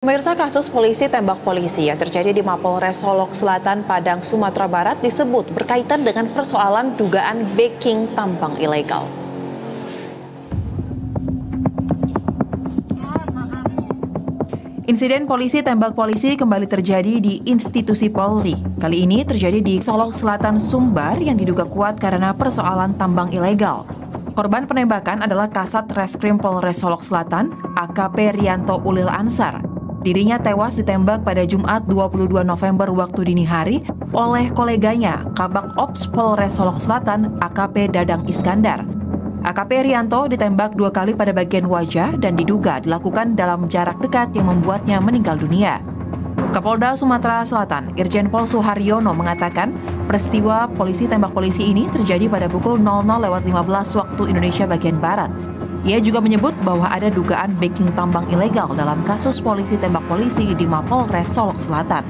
Pemirsa, kasus polisi tembak polisi yang terjadi di Mapolres Solok Selatan, Padang, Sumatera Barat disebut berkaitan dengan persoalan dugaan backing tambang ilegal. Insiden polisi tembak polisi kembali terjadi di institusi Polri. Kali ini terjadi di Solok Selatan, Sumbar yang diduga kuat karena persoalan tambang ilegal. Korban penembakan adalah Kasat Reskrim Polres Solok Selatan, AKP Rianto Ulil Ansar. Dirinya tewas ditembak pada Jumat 22 November waktu dini hari oleh koleganya, Kabak Ops Polres Solok Selatan, AKP Dadang Iskandar. AKP Rianto ditembak 2 kali pada bagian wajah dan diduga dilakukan dalam jarak dekat yang membuatnya meninggal dunia. Kapolda Sumatera Selatan, Irjen Pol Suharyono mengatakan peristiwa polisi tembak polisi ini terjadi pada pukul 00.15 waktu Indonesia bagian Barat. Ia juga menyebut bahwa ada dugaan backing tambang ilegal dalam kasus polisi tembak polisi di Mapolres Solok Selatan.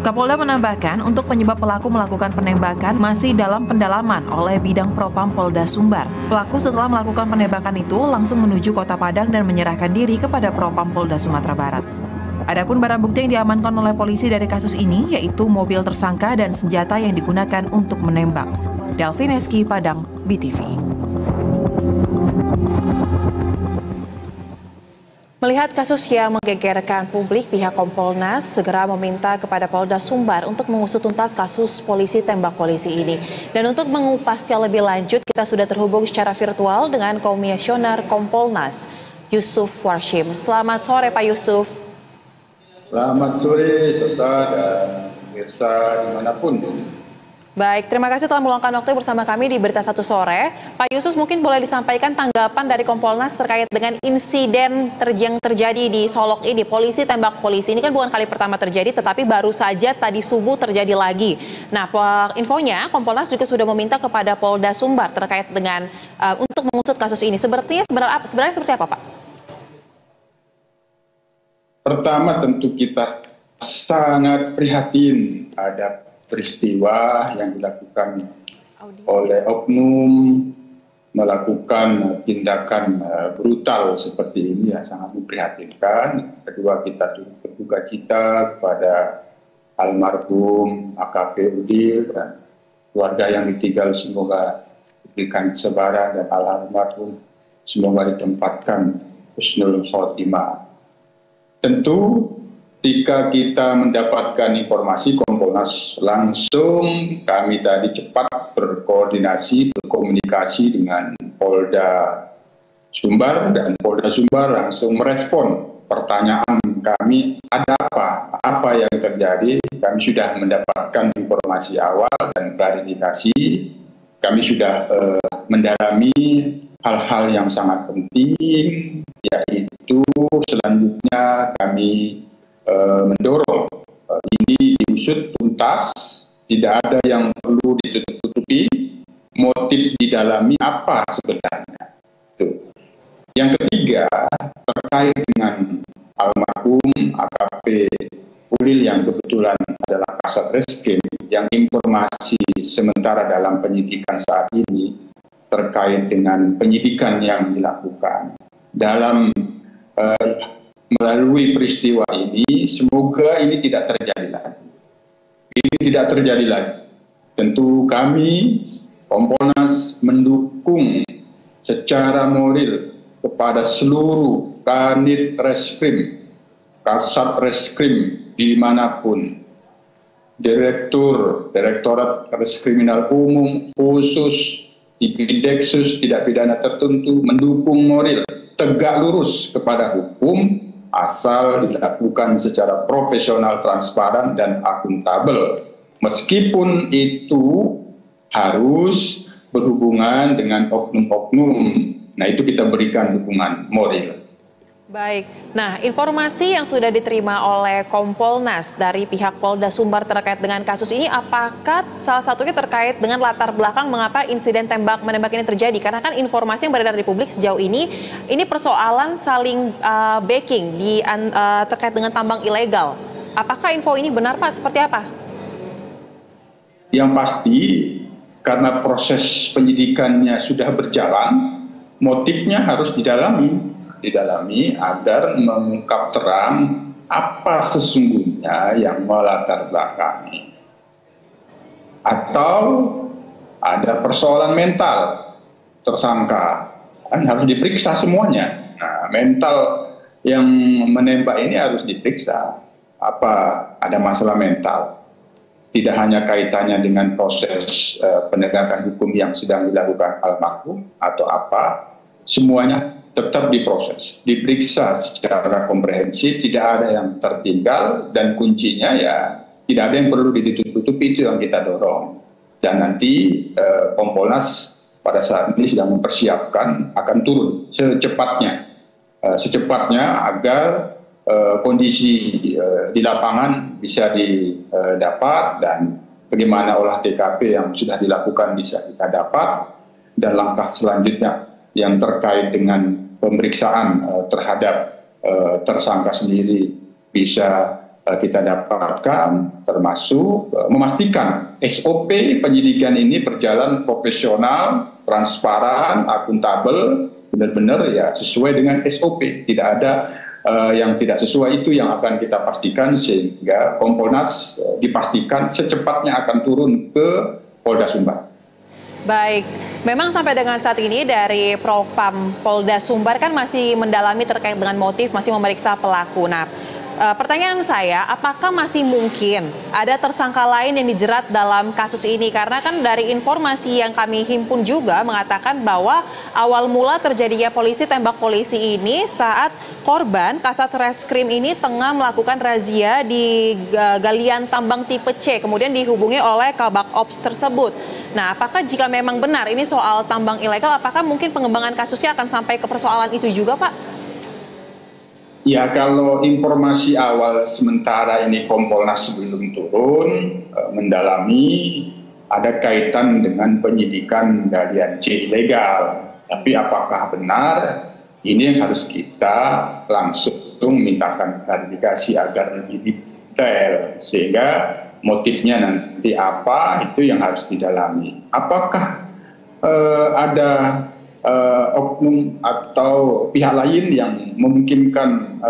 Kapolda menambahkan untuk penyebab pelaku melakukan penembakan masih dalam pendalaman oleh Bidang Propam Polda Sumbar. Pelaku setelah melakukan penembakan itu langsung menuju Kota Padang dan menyerahkan diri kepada Propam Polda Sumatera Barat. Adapun barang bukti yang diamankan oleh polisi dari kasus ini yaitu mobil tersangka dan senjata yang digunakan untuk menembak. Delvin Eski, Padang, BTV. Melihat kasus yang menggegerkan publik, pihak Kompolnas segera meminta kepada Polda Sumbar untuk mengusut tuntas kasus polisi tembak polisi ini. Dan untuk mengupasnya lebih lanjut, kita sudah terhubung secara virtual dengan Komisioner Kompolnas, Yusuf Warshim. Selamat sore, Pak Yusuf. Selamat sore, Sosa dan pemirsa dimanapun. Baik, terima kasih telah meluangkan waktu bersama kami di Berita Satu Sore. Pak Yusuf, mungkin boleh disampaikan tanggapan dari Kompolnas terkait dengan insiden yang terjadi di Solok ini, polisi tembak polisi. Ini kan bukan kali pertama terjadi, tetapi baru saja tadi subuh terjadi lagi. Nah, infonya Kompolnas juga sudah meminta kepada Polda Sumbar terkait dengan untuk mengusut kasus ini. Sebenarnya seperti apa, Pak? Pertama, tentu kita sangat prihatin ada peristiwa yang dilakukan oleh oknum melakukan tindakan brutal seperti ini, ya sangat memprihatinkan. Kedua, kita berduka cita kepada almarhum AKP Udil dan keluarga yang ditinggal, semoga diberikan kesabaran dan almarhum semoga ditempatkan husnul khotimah. Tentu ketika kita mendapatkan informasi, Kompolnas langsung kami tadi cepat berkomunikasi dengan Polda Sumbar, dan Polda Sumbar langsung merespon pertanyaan kami, ada apa yang terjadi. Kami sudah mendapatkan informasi awal dan klarifikasi, kami sudah mendalami hal-hal yang sangat penting, yaitu selanjutnya kami mendorong ini diusut tuntas, tidak ada yang perlu ditutup-tutupi, motif didalami apa sebenarnya. Tuh. Yang ketiga, terkait dengan almarhum AKP Ulil yang kebetulan adalah Kasat Reskrim, yang informasi sementara dalam penyidikan saat ini terkait dengan penyidikan yang dilakukan dalam melalui peristiwa ini, semoga ini tidak terjadi lagi. Ini tidak terjadi lagi. Tentu kami, Kompolnas, mendukung secara moral kepada seluruh Kanit Reskrim, Kasat Reskrim dimanapun, Direktorat Reskriminal Umum, khusus Tipideksus, tidak pidana tertentu, mendukung moral tegak lurus kepada hukum, asal dilakukan secara profesional, transparan, dan akuntabel. Meskipun itu harus berhubungan dengan oknum-oknum. Nah, itu kita berikan dukungan moral. Baik, nah informasi yang sudah diterima oleh Kompolnas dari pihak Polda Sumbar terkait dengan kasus ini, apakah salah satunya terkait dengan latar belakang mengapa insiden menembak ini terjadi? Karena kan informasi yang beredar di publik sejauh ini persoalan saling backing terkait dengan tambang ilegal. Apakah info ini benar, Pak? Seperti apa? Yang pasti, karena proses penyidikannya sudah berjalan, motifnya harus didalami. didalami agar mengungkap terang apa sesungguhnya yang melatar belakangi. Atau ada persoalan mental tersangka, kan harus diperiksa semuanya. Nah, mental yang menembak ini harus diperiksa. Apa ada masalah mental? Tidak hanya kaitannya dengan proses penegakan hukum yang sedang dilakukan almarhum atau apa, semuanya tetap diproses, diperiksa secara komprehensif, tidak ada yang tertinggal, dan kuncinya ya tidak ada yang perlu ditutup-tutupi, itu yang kita dorong. Dan nanti Kompolnas pada saat ini sedang mempersiapkan akan turun secepatnya agar kondisi di lapangan bisa didapat, dan bagaimana olah TKP yang sudah dilakukan bisa kita dapat, dan langkah selanjutnya yang terkait dengan pemeriksaan terhadap tersangka sendiri bisa kita dapatkan, termasuk memastikan SOP penyidikan ini berjalan profesional, transparan, akuntabel, benar-benar ya sesuai dengan SOP. Tidak ada yang tidak sesuai, itu yang akan kita pastikan, sehingga Kompolnas dipastikan secepatnya akan turun ke Polda Sumbar. Baik, memang sampai dengan saat ini dari Propam Polda Sumbar kan masih mendalami terkait dengan motif, masih memeriksa pelaku. Nah, pertanyaan saya, apakah masih mungkin ada tersangka lain yang dijerat dalam kasus ini? Karena kan dari informasi yang kami himpun juga mengatakan bahwa awal mula terjadinya tembak polisi ini saat korban Kasat Reskrim ini tengah melakukan razia di galian tambang tipe C, kemudian dihubungi oleh Kabak Ops tersebut. Nah, apakah jika memang benar ini soal tambang ilegal, apakah mungkin pengembangan kasusnya akan sampai ke persoalan itu juga, Pak? Ya, kalau informasi awal sementara ini Kompolnas sebelum turun mendalami ada kaitan dengan penyidikan galian C ilegal. Tapi apakah benar, ini yang harus kita langsung mintakan klarifikasi agar lebih detail, sehingga motifnya nanti apa itu yang harus didalami. Apakah ada oknum atau pihak lain yang memungkinkan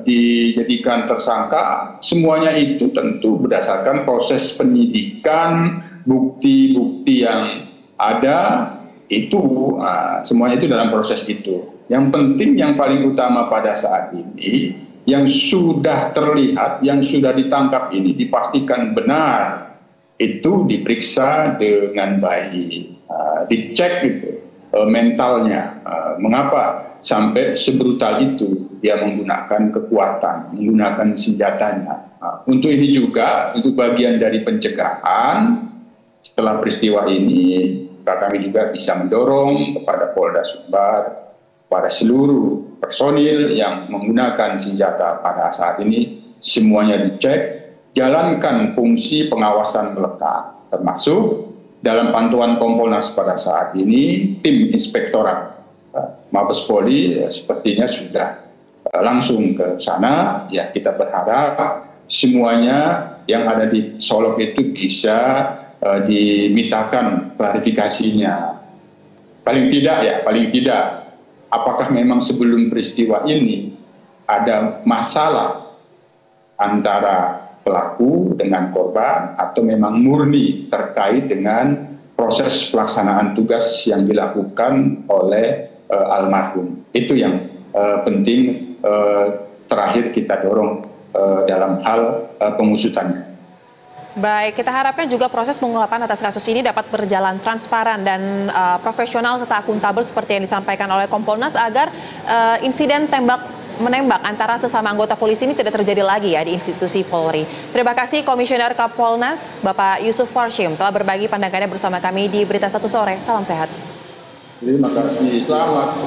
dijadikan tersangka? Semuanya itu tentu berdasarkan proses penyidikan, bukti-bukti yang ada itu, semuanya itu dalam proses itu. Yang penting, yang paling utama pada saat ini, yang sudah terlihat, yang sudah ditangkap ini dipastikan benar, itu diperiksa dengan baik, dicek gitu mentalnya, mengapa sampai sebrutal itu dia menggunakan kekuatan, menggunakan senjatanya. Untuk ini juga, untuk bagian dari pencegahan, setelah peristiwa ini, kami juga bisa mendorong kepada Polda Sumbar, pada seluruh personil yang menggunakan senjata pada saat ini, semuanya dicek, jalankan fungsi pengawasan melekat, termasuk dalam pantauan Kompolnas pada saat ini, tim Inspektorat Mabes Polri sepertinya sudah langsung ke sana. Ya, kita berharap semuanya yang ada di Solok itu bisa dimintakan klarifikasinya. Paling tidak, apakah memang sebelum peristiwa ini ada masalah antara pelaku dengan korban, atau memang murni terkait dengan proses pelaksanaan tugas yang dilakukan oleh almarhum. Itu yang penting terakhir kita dorong dalam hal pengusutannya. Baik, kita harapkan juga proses pengungkapan atas kasus ini dapat berjalan transparan dan profesional serta akuntabel seperti yang disampaikan oleh Kompolnas, agar insiden menembak antara sesama anggota polisi ini tidak terjadi lagi ya di institusi Polri. Terima kasih Komisioner Kompolnas Bapak Yusuf Warshim telah berbagi pandangannya bersama kami di Berita Satu Sore. Salam sehat. Terima kasih. Selamat.